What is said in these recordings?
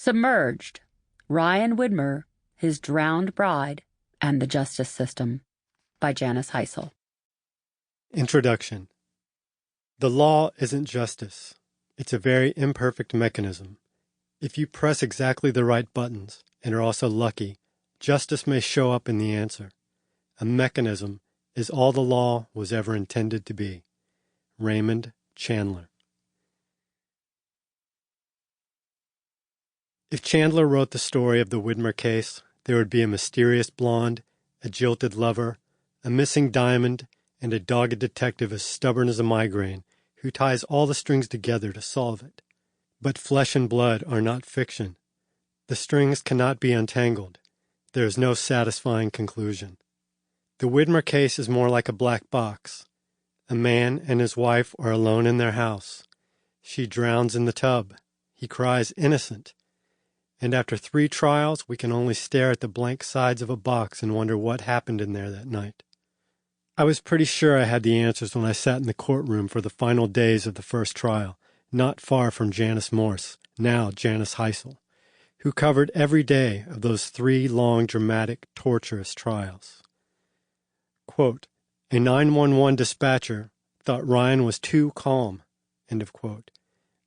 Submerged, Ryan Widmer, His Drowned Bride, and the Justice System, by Janice Hisle. Introduction. The law isn't justice. It's a very imperfect mechanism. If you press exactly the right buttons and are also lucky, justice may show up in the answer. A mechanism is all the law was ever intended to be. Raymond Chandler. If Chandler wrote the story of the Widmer case, there would be a mysterious blonde, a jilted lover, a missing diamond, and a dogged detective as stubborn as a migraine who ties all the strings together to solve it. But flesh and blood are not fiction. The strings cannot be untangled. There is no satisfying conclusion. The Widmer case is more like a black box. A man and his wife are alone in their house. She drowns in the tub. He cries innocent. And after 3 trials, we can only stare at the blank sides of a box and wonder what happened in there that night. I was pretty sure I had the answers when I sat in the courtroom for the final days of the first trial, not far from Janice Morse, now Janice Hisle, who covered every day of those 3 long, dramatic, torturous trials. Quote, a 911 dispatcher thought Ryan was too calm, end of quote.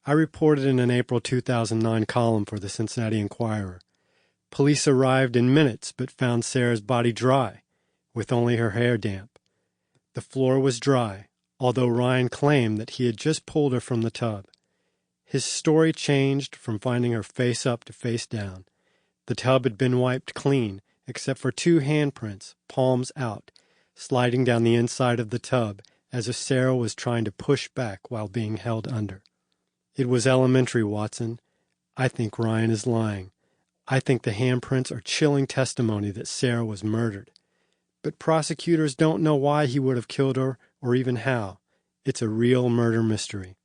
I reported in an April 2009 column for the Cincinnati Enquirer. Police arrived in minutes but found Sarah's body dry, with only her hair damp. The floor was dry, although Ryan claimed that he had just pulled her from the tub. His story changed from finding her face up to face down. The tub had been wiped clean, except for 2 handprints, palms out, sliding down the inside of the tub as if Sarah was trying to push back while being held under. It was elementary, Watson. I think Ryan is lying. I think the handprints are chilling testimony that Sarah was murdered. But prosecutors don't know why he would have killed her or even how. It's a real murder mystery.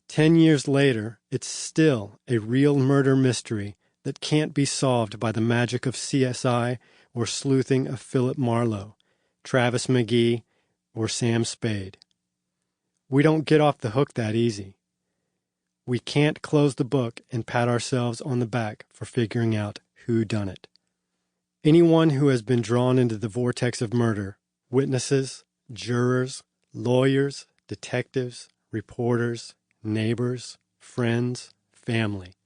10 years later, it's still a real murder mystery that can't be solved by the magic of CSI or sleuthing of Philip Marlowe, Travis McGee, or Sam Spade. We don't get off the hook that easy. We can't close the book and pat ourselves on the back for figuring out who done it. Anyone who has been drawn into the vortex of murder, witnesses, jurors, lawyers, detectives, reporters, neighbors, friends, family,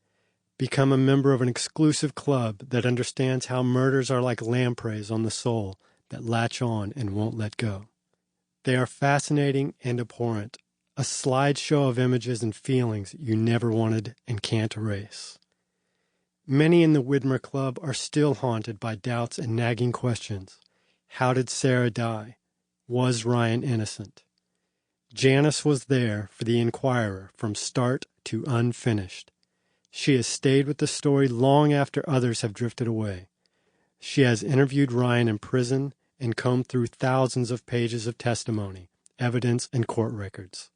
become a member of an exclusive club that understands how murders are like lampreys on the soul that latch on and won't let go. They are fascinating and abhorrent, a slideshow of images and feelings you never wanted and can't erase. Many in the Widmer Club are still haunted by doubts and nagging questions. How did Sarah die? Was Ryan innocent? Janice was there for the Enquirer from start to unfinished. She has stayed with the story long after others have drifted away. She has interviewed Ryan in prison and combed through thousands of pages of testimony, evidence, and court records.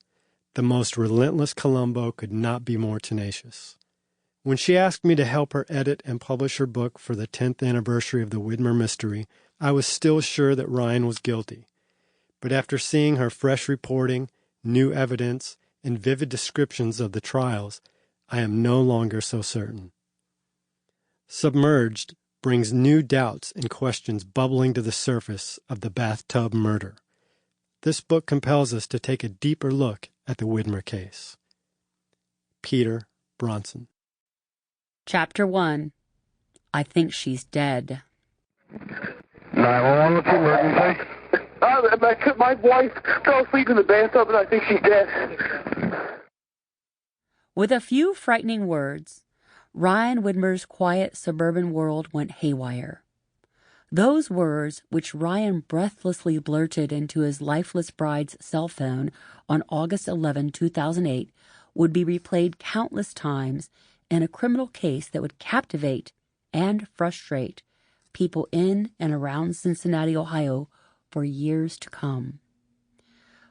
The most relentless Columbo could not be more tenacious. When she asked me to help her edit and publish her book for the 10th anniversary of the Widmer mystery, I was still sure that Ryan was guilty. But after seeing her fresh reporting, new evidence, and vivid descriptions of the trials, I am no longer so certain. Submerged brings new doubts and questions bubbling to the surface of the bathtub murder. This book compels us to take a deeper look at the Widmer case. Peter Bronson. Chapter 1. I Think She's Dead. 911, what's the emergency? My wife fell asleep in the bathtub and I think she's dead. With a few frightening words, Ryan Widmer's quiet suburban world went haywire. Those words, which Ryan breathlessly blurted into his lifeless bride's cell phone on August 11, 2008, would be replayed countless times in a criminal case that would captivate and frustrate people in and around Cincinnati, Ohio, for years to come.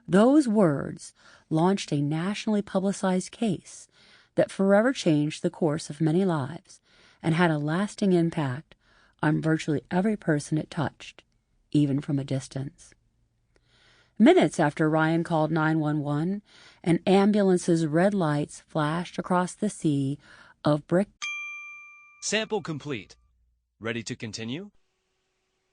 Those words launched a nationally publicized case that forever changed the course of many lives and had a lasting impact on virtually every person it touched, even from a distance. Minutes after Ryan called 911, an ambulance's red lights flashed across the sea of brick Sample complete. Ready to continue?